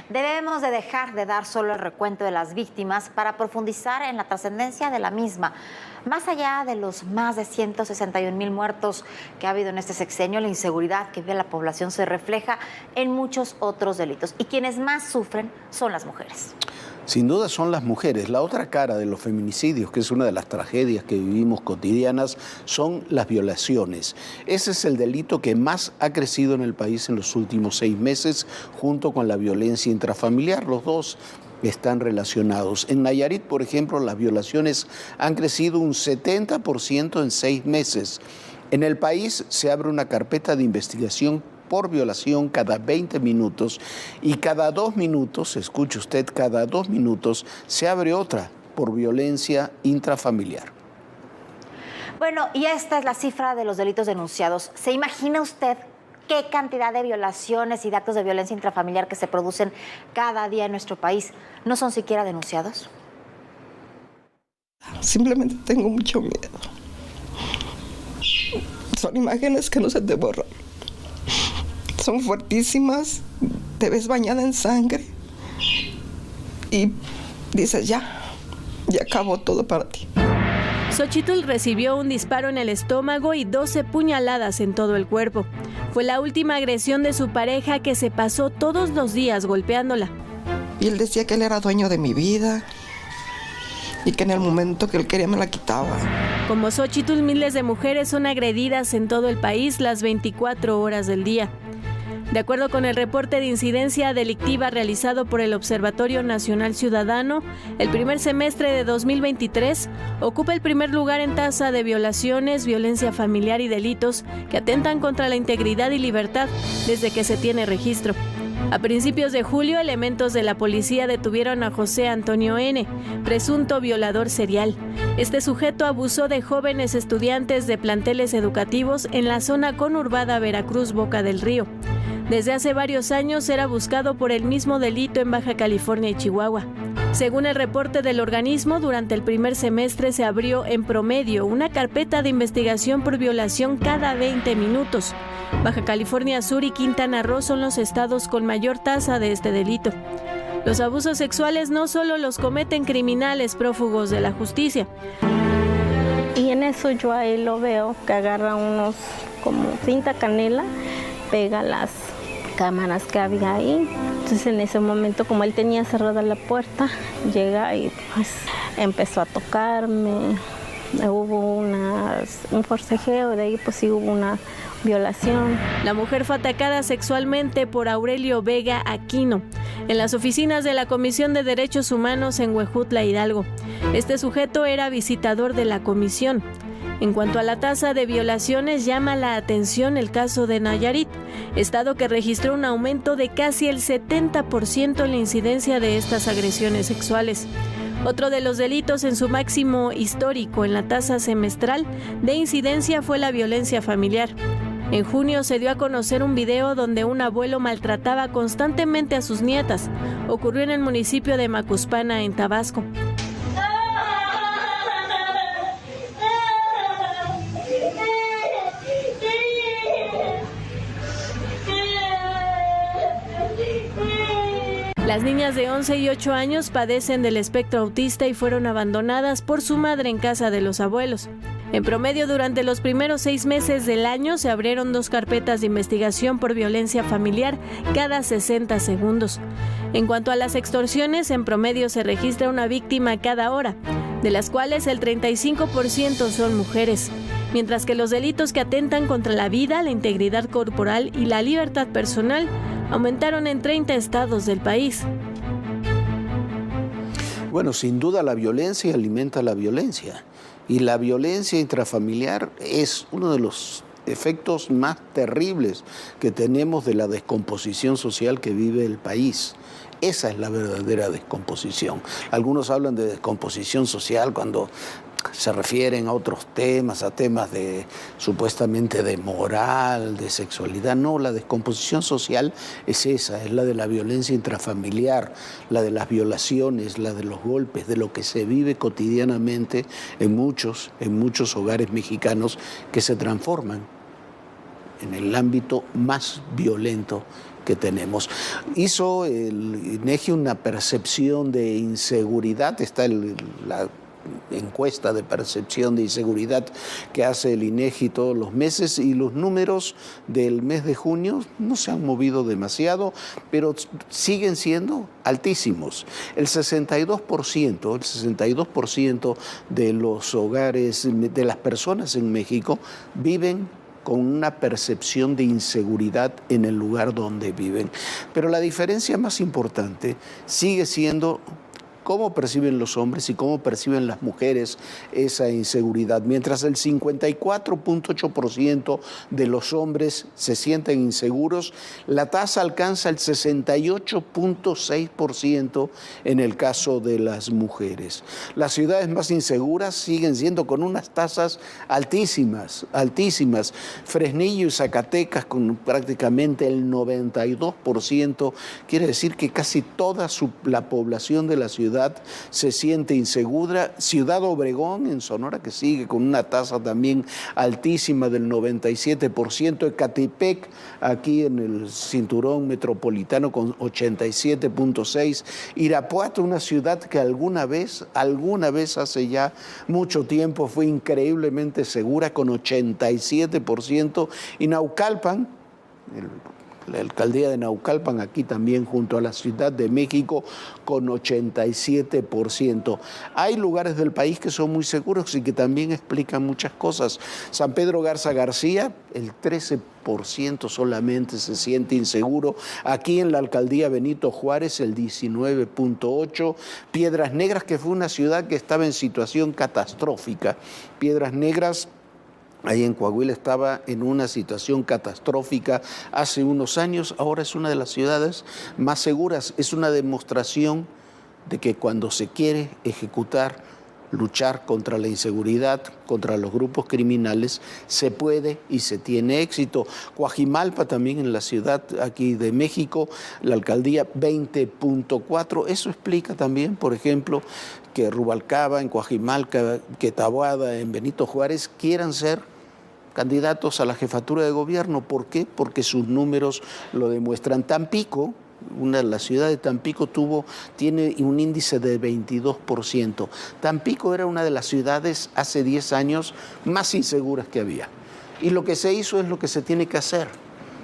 Debemos de dejar de dar solo el recuento de las víctimas para profundizar en la trascendencia de la misma. Más allá de los más de 161,000 muertos que ha habido en este sexenio, la inseguridad que vive la población se refleja en muchos otros delitos. Y quienes más sufren son las mujeres. Sin duda son las mujeres. La otra cara de los feminicidios, que es una de las tragedias que vivimos cotidianas, son las violaciones. Ese es el delito que más ha crecido en el país en los últimos 6 meses, junto con la violencia intrafamiliar. Los dos están relacionados. En Nayarit, por ejemplo, las violaciones han crecido un 70% en 6 meses. En el país se abre una carpeta de investigación por violación cada 20 minutos y cada 2 minutos, escuche usted, cada 2 minutos se abre otra por violencia intrafamiliar. Bueno, y esta es la cifra de los delitos denunciados. ¿Se imagina usted qué cantidad de violaciones y de actos de violencia intrafamiliar que se producen cada día en nuestro país no son siquiera denunciados? Simplemente tengo mucho miedo. Son imágenes que no se te borran. Son fuertísimas, te ves bañada en sangre y dices ya acabó todo para ti. Xochitl recibió un disparo en el estómago y 12 puñaladas en todo el cuerpo. Fue la última agresión de su pareja, que se pasó todos los días golpeándola. Y él decía que él era dueño de mi vida y que en el momento que él quería me la quitaba. Como Xochitl, miles de mujeres son agredidas en todo el país las 24 horas del día. De acuerdo con el reporte de incidencia delictiva realizado por el Observatorio Nacional Ciudadano, el primer semestre de 2023 ocupa el primer lugar en tasa de violaciones, violencia familiar y delitos que atentan contra la integridad y libertad desde que se tiene registro. A principios de julio, elementos de la policía detuvieron a José Antonio N., presunto violador serial. Este sujeto abusó de jóvenes estudiantes de planteles educativos en la zona conurbada Veracruz-Boca del Río. Desde hace varios años era buscado por el mismo delito en Baja California y Chihuahua. Según el reporte del organismo, durante el primer semestre se abrió en promedio una carpeta de investigación por violación cada 20 minutos. Baja California Sur y Quintana Roo son los estados con mayor tasa de este delito. Los abusos sexuales no solo los cometen criminales prófugos de la justicia. Y en eso yo a él lo veo que agarra unos como cinta canela, pega las cámaras que había ahí. Entonces en ese momento, como él tenía cerrada la puerta, llega y pues empezó a tocarme. Hubo un forcejeo, de ahí pues sí hubo una violación. La mujer fue atacada sexualmente por Aurelio Vega Aquino en las oficinas de la Comisión de Derechos Humanos en Huejutla, Hidalgo. Este sujeto era visitador de la comisión. En cuanto a la tasa de violaciones, llama la atención el caso de Nayarit, estado que registró un aumento de casi el 70% en la incidencia de estas agresiones sexuales. Otro de los delitos en su máximo histórico en la tasa semestral de incidencia fue la violencia familiar. En junio se dio a conocer un video donde un abuelo maltrataba constantemente a sus nietas. Ocurrió en el municipio de Macuspana, en Tabasco. Las niñas de 11 y 8 años padecen del espectro autista y fueron abandonadas por su madre en casa de los abuelos. En promedio, durante los primeros 6 meses del año se abrieron 2 carpetas de investigación por violencia familiar cada 60 segundos. En cuanto a las extorsiones, en promedio se registra una víctima cada hora, de las cuales el 35% son mujeres, mientras que los delitos que atentan contra la vida, la integridad corporal y la libertad personal aumentaron en 30 estados del país. Bueno, sin duda la violencia alimenta la violencia. Y la violencia intrafamiliar es uno de los efectos más terribles que tenemos de la descomposición social que vive el país. Esa es la verdadera descomposición. Algunos hablan de descomposición social cuando se refieren a otros temas, a temas de supuestamente de moral, de sexualidad. No, la descomposición social es esa, es la de la violencia intrafamiliar, la de las violaciones, la de los golpes, de lo que se vive cotidianamente en muchos hogares mexicanos que se transforman en el ámbito más violento que tenemos. Hizo el INEGI una percepción de inseguridad, está la encuesta de percepción de inseguridad que hace el INEGI todos los meses, y los números del mes de junio no se han movido demasiado, pero siguen siendo altísimos. El 62% de los hogares, de las personas en México, viven con una percepción de inseguridad en el lugar donde viven. Pero la diferencia más importante sigue siendo cómo perciben los hombres y cómo perciben las mujeres esa inseguridad. Mientras el 54.8% de los hombres se sienten inseguros, la tasa alcanza el 68.6% en el caso de las mujeres. Las ciudades más inseguras siguen siendo con unas tasas altísimas, altísimas. Fresnillo y Zacatecas con prácticamente el 92%, quiere decir que casi toda la población de la ciudad se siente insegura. Ciudad Obregón en Sonora, que sigue con una tasa también altísima del 97%. Ecatepec, aquí en el cinturón metropolitano, con 87.6%. Irapuato, una ciudad que alguna vez hace ya mucho tiempo fue increíblemente segura, con 87%. Y Naucalpan, la alcaldía de Naucalpan, aquí también junto a la Ciudad de México, con 87%. Hay lugares del país que son muy seguros y que también explican muchas cosas. San Pedro Garza García, el 13% solamente se siente inseguro. Aquí en la alcaldía Benito Juárez, el 19.8%. Piedras Negras, que fue una ciudad que estaba en situación catastrófica. Piedras Negras, ahí en Coahuila, estaba en una situación catastrófica hace unos años, ahora es una de las ciudades más seguras. Es una demostración de que cuando se quiere ejecutar, luchar contra la inseguridad, contra los grupos criminales, se puede y se tiene éxito. Coajimalpa también, en la ciudad aquí de México, la alcaldía 20.4%. Eso explica también, por ejemplo, que Rubalcaba en Coajimalpa, que Taboada en Benito Juárez quieran ser candidatos a la jefatura de gobierno. ¿Por qué? Porque sus números lo demuestran. Tampico, la ciudad de Tampico tiene un índice de 22%. Tampico era una de las ciudades hace 10 años más inseguras que había. Y lo que se hizo es lo que se tiene que hacer.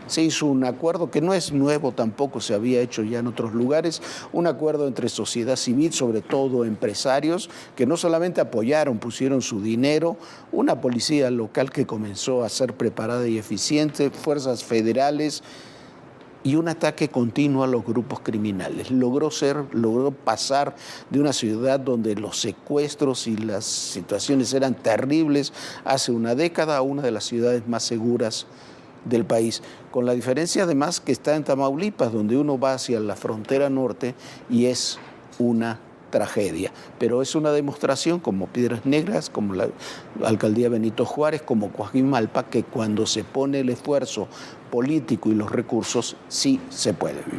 Se hizo un acuerdo que no es nuevo tampoco, se había hecho ya en otros lugares, un acuerdo entre sociedad civil, sobre todo empresarios, que no solamente apoyaron, pusieron su dinero, una policía local que comenzó a ser preparada y eficiente, fuerzas federales y un ataque continuo a los grupos criminales. Logró pasar de una ciudad donde los secuestros y las situaciones eran terribles hace una década a una de las ciudades más seguras del país, con la diferencia además que está en Tamaulipas, donde uno va hacia la frontera norte y es una tragedia. Pero es una demostración, como Piedras Negras, como la alcaldía Benito Juárez, como Coajimalpa, que cuando se pone el esfuerzo político y los recursos, sí se puede vivir.